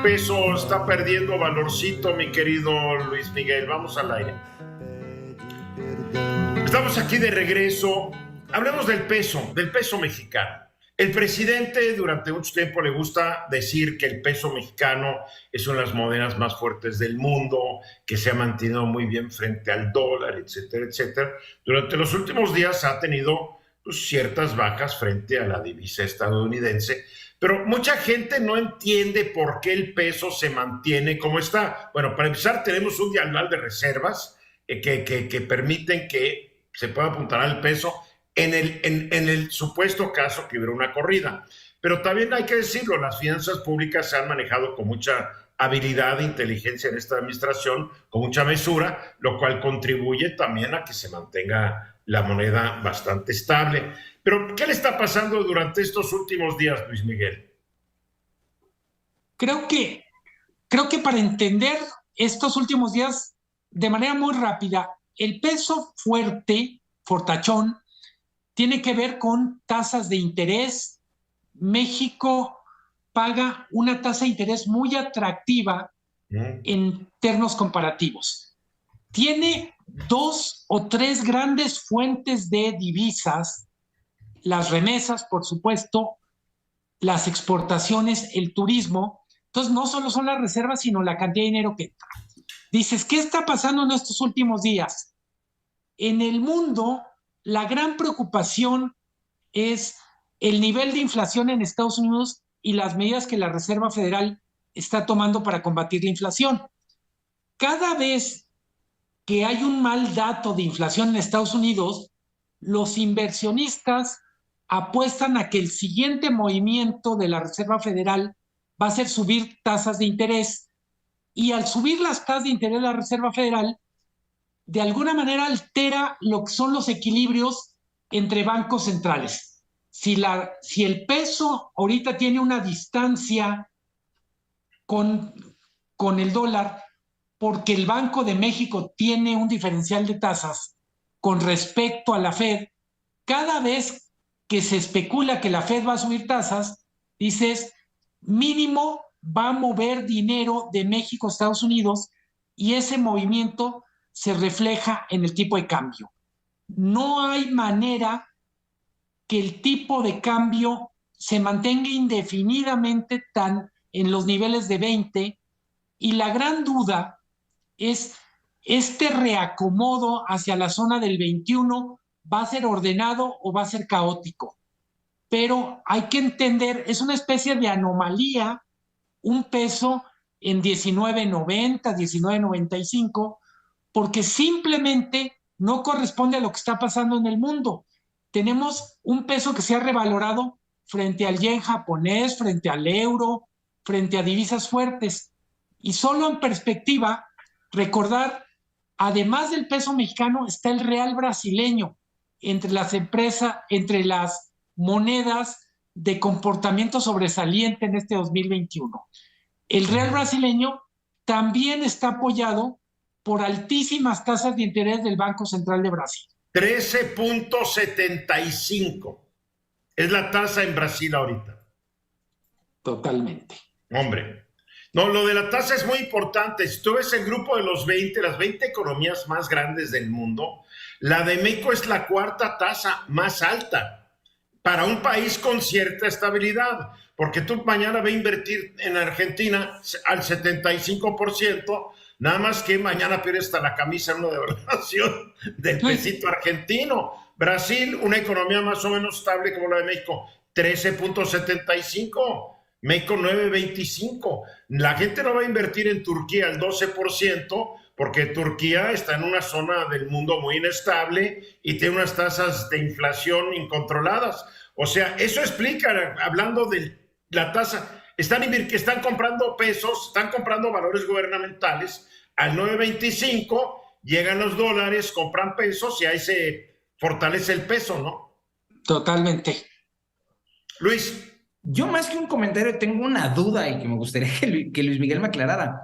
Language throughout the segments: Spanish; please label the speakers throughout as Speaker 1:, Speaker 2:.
Speaker 1: peso está perdiendo valorcito, mi querido Luis Miguel. Vamos al aire. Estamos aquí de regreso. Hablemos del peso mexicano. El presidente durante mucho tiempo le gusta decir que el peso mexicano es una de las monedas más fuertes del mundo, que se ha mantenido muy bien frente al dólar, etcétera, etcétera. Durante los últimos días ha tenido ciertas bajas frente a la divisa estadounidense, pero mucha gente no entiende por qué el peso se mantiene como está. Bueno, para empezar, tenemos un diagonal de reservas que permiten que se pueda apuntar al peso en el supuesto caso que hubiera una corrida. Pero también hay que decirlo, las finanzas públicas se han manejado con mucha habilidad e inteligencia en esta administración, con mucha mesura, lo cual contribuye también a que se mantenga la moneda bastante estable. Pero, ¿qué le está pasando durante estos últimos días, Luis Miguel?
Speaker 2: Creo que para entender estos últimos días de manera muy rápida, el peso fuerte, fortachón, tiene que ver con tasas de interés. México paga una tasa de interés muy atractiva en términos comparativos. Tiene 2 o 3 grandes fuentes de divisas: las remesas, por supuesto, las exportaciones, el turismo. Entonces, no solo son las reservas, sino la cantidad de dinero que entra. Dices, ¿qué está pasando en estos últimos días? En el mundo, la gran preocupación es el nivel de inflación en Estados Unidos y las medidas que la Reserva Federal está tomando para combatir la inflación. Cada vez que hay un mal dato de inflación en Estados Unidos, los inversionistas apuestan a que el siguiente movimiento de la Reserva Federal va a ser subir tasas de interés, y al subir las tasas de interés de la Reserva Federal, de alguna manera altera lo que son los equilibrios entre bancos centrales. Si el peso ahorita tiene una distancia con el dólar, porque el Banco de México tiene un diferencial de tasas con respecto a la Fed, cada vez que se especula que la Fed va a subir tasas, dices, mínimo va a mover dinero de México a Estados Unidos, y ese movimiento se refleja en el tipo de cambio. No hay manera que el tipo de cambio se mantenga indefinidamente en los niveles de 20, y la gran duda es, este reacomodo hacia la zona del 21, ¿va a ser ordenado o va a ser caótico? Pero hay que entender, es una especie de anomalía, un peso en 19.90, 19.95, porque simplemente no corresponde a lo que está pasando en el mundo. Tenemos un peso que se ha revalorado frente al yen japonés, frente al euro, frente a divisas fuertes. Y solo en perspectiva, recordar, además del peso mexicano, está el real brasileño entre las empresas, entre las monedas de comportamiento sobresaliente en este 2021. El real brasileño también está apoyado por altísimas tasas de interés del Banco Central de Brasil.
Speaker 1: 13.75 es la tasa en Brasil ahorita.
Speaker 2: Totalmente.
Speaker 1: Hombre, no, lo de la tasa es muy importante. Si tú ves el grupo de los 20, las 20 economías más grandes del mundo, la de México es la cuarta tasa más alta para un país con cierta estabilidad, porque tú mañana vas a invertir en Argentina al 75%, nada más que mañana pierdes hasta la camisa en una devaluación del pesito argentino. Brasil, una economía más o menos estable como la de México, 13.75%. México 9.25. La gente no va a invertir en Turquía al 12%, porque Turquía está en una zona del mundo muy inestable y tiene unas tasas de inflación incontroladas. O sea, eso explica, hablando de la tasa, están comprando pesos, están comprando valores gubernamentales al 9.25, llegan los dólares, compran pesos y ahí se fortalece el peso, ¿no?
Speaker 2: Totalmente.
Speaker 1: Luis.
Speaker 3: Yo, más que un comentario, tengo una duda y que me gustaría que Luis Miguel me aclarara.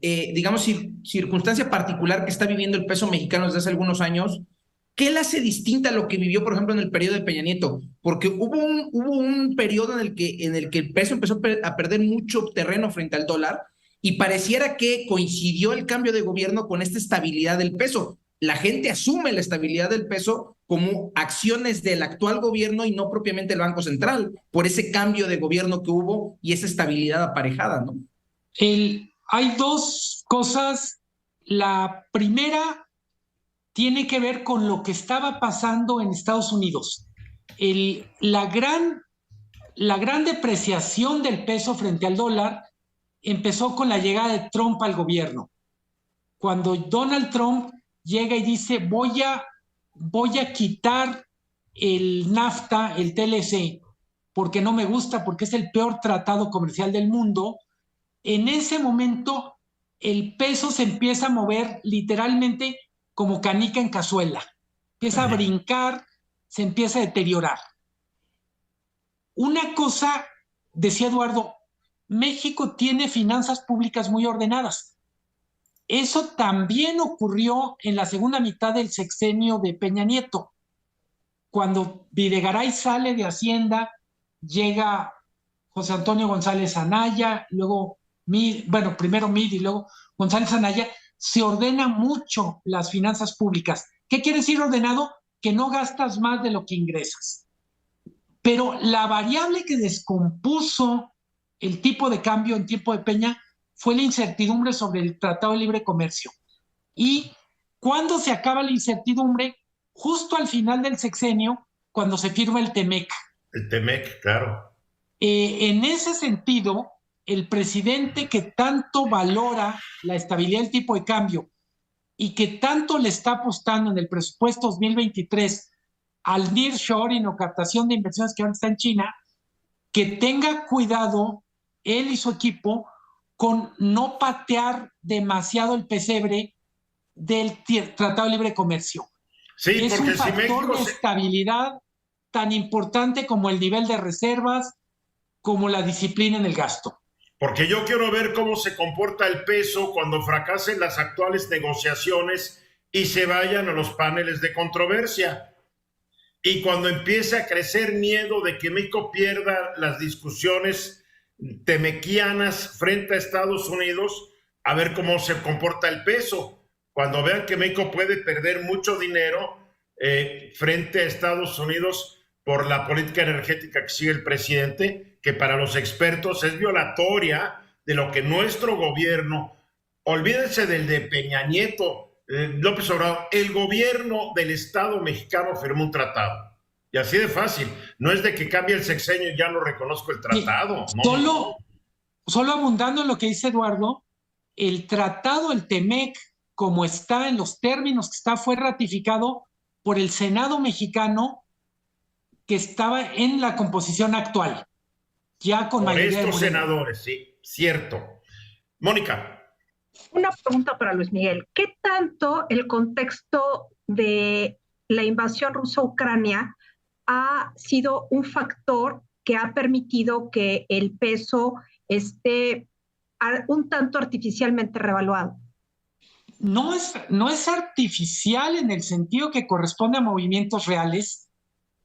Speaker 3: Digamos, circunstancia particular que está viviendo el peso mexicano desde hace algunos años, ¿Qué le hace distinta a lo que vivió, por ejemplo, en el periodo de Peña Nieto? Porque hubo un periodo en el que el peso empezó a perder mucho terreno frente al dólar y pareciera que coincidió el cambio de gobierno con esta estabilidad del peso. La gente asume la estabilidad del peso como acciones del actual gobierno y no propiamente el Banco Central, por ese cambio de gobierno que hubo y esa estabilidad aparejada, ¿no?
Speaker 2: Hay dos cosas. La primera tiene que ver con lo que estaba pasando en Estados Unidos. La gran depreciación del peso frente al dólar empezó con la llegada de Trump al gobierno. Cuando Donald Trump llega y dice voy a quitar el NAFTA, el TLC, porque no me gusta, porque es el peor tratado comercial del mundo, en ese momento el peso se empieza a mover literalmente como canica en cazuela, empieza a brincar, se empieza a deteriorar. Una cosa, decía Eduardo, México tiene finanzas públicas muy ordenadas. Eso también ocurrió en la segunda mitad del sexenio de Peña Nieto. Cuando Videgaray sale de Hacienda, llega José Antonio González Anaya, luego primero Mid y luego González Anaya, se ordena mucho las finanzas públicas. ¿Qué quiere decir ordenado? Que no gastas más de lo que ingresas. Pero la variable que descompuso el tipo de cambio en tiempo de Peña fue la incertidumbre sobre el Tratado de Libre Comercio. Y cuando se acaba la incertidumbre, justo al final del sexenio, cuando se firma el TEMEC.
Speaker 1: El TEMEC, claro.
Speaker 2: En ese sentido, el presidente que tanto valora la estabilidad del tipo de cambio y que tanto le está apostando en el presupuesto 2023 al nearshoring o captación de inversiones que ahora está en China, que tenga cuidado él y su equipo con no patear demasiado el pesebre del Tratado de Libre Comercio.
Speaker 1: Sí,
Speaker 2: es
Speaker 1: porque
Speaker 2: un factor
Speaker 1: si México
Speaker 2: de estabilidad tan importante como el nivel de reservas, como la disciplina en el gasto.
Speaker 1: Porque yo quiero ver cómo se comporta el peso cuando fracasen las actuales negociaciones y se vayan a los paneles de controversia. Y cuando empiece a crecer miedo de que México pierda las discusiones temequianas frente a Estados Unidos, a ver cómo se comporta el peso. Cuando vean que México puede perder mucho dinero frente a Estados Unidos por la política energética que sigue el presidente, que para los expertos es violatoria de lo que nuestro gobierno, olvídense del de Peña Nieto, López Obrador, el gobierno del Estado mexicano firmó un tratado. Y así de fácil. No es de que cambie el sexenio y ya no reconozco el tratado.
Speaker 2: Sí,
Speaker 1: no.
Speaker 2: Solo abundando en lo que dice Eduardo, el tratado, el TEMEC, como está en los términos que está, fue ratificado por el Senado mexicano que estaba en la composición actual. Ya con
Speaker 1: por
Speaker 2: mayoría
Speaker 1: estos
Speaker 2: de
Speaker 1: senadores, sí, cierto. Mónica.
Speaker 4: Una pregunta para Luis Miguel. ¿Qué tanto el contexto de la invasión rusa a Ucrania ha sido un factor que ha permitido que el peso esté un tanto artificialmente revaluado?
Speaker 2: No es artificial en el sentido que corresponde a movimientos reales.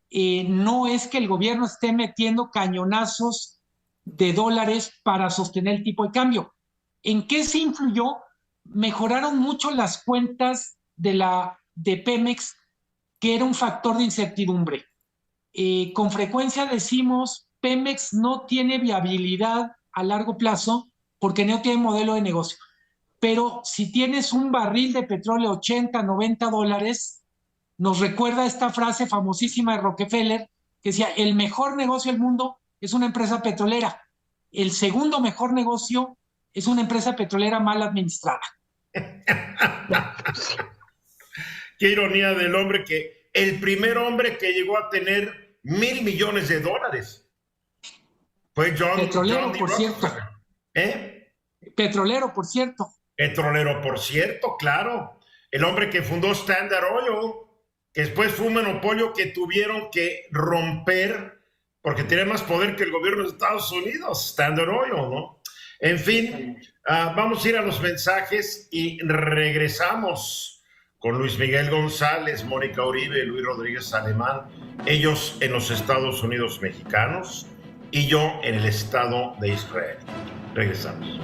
Speaker 2: No es que el gobierno esté metiendo cañonazos de dólares para sostener el tipo de cambio. ¿En qué se influyó? Mejoraron mucho las cuentas de Pemex, que era un factor de incertidumbre. Con frecuencia decimos, Pemex no tiene viabilidad a largo plazo porque no tiene modelo de negocio. Pero si tienes un barril de petróleo 80, 90 dólares, nos recuerda esta frase famosísima de Rockefeller, que decía, el mejor negocio del mundo es una empresa petrolera. El segundo mejor negocio es una empresa petrolera mal administrada.
Speaker 1: Qué ironía del hombre que el primer hombre que llegó a tener $1,000 millones fue
Speaker 2: Petrolero, por cierto. Petrolero, por cierto.
Speaker 1: Petrolero, por cierto, claro. El hombre que fundó Standard Oil, que después fue un monopolio que tuvieron que romper porque tiene más poder que el gobierno de Estados Unidos, Standard Oil, ¿no? En fin, vamos a ir a los mensajes y regresamos con con Luis Miguel González, Mónica Uribe, Luis Rodríguez Alemán, ellos en los Estados Unidos mexicanos y yo en el Estado de Israel. Regresamos.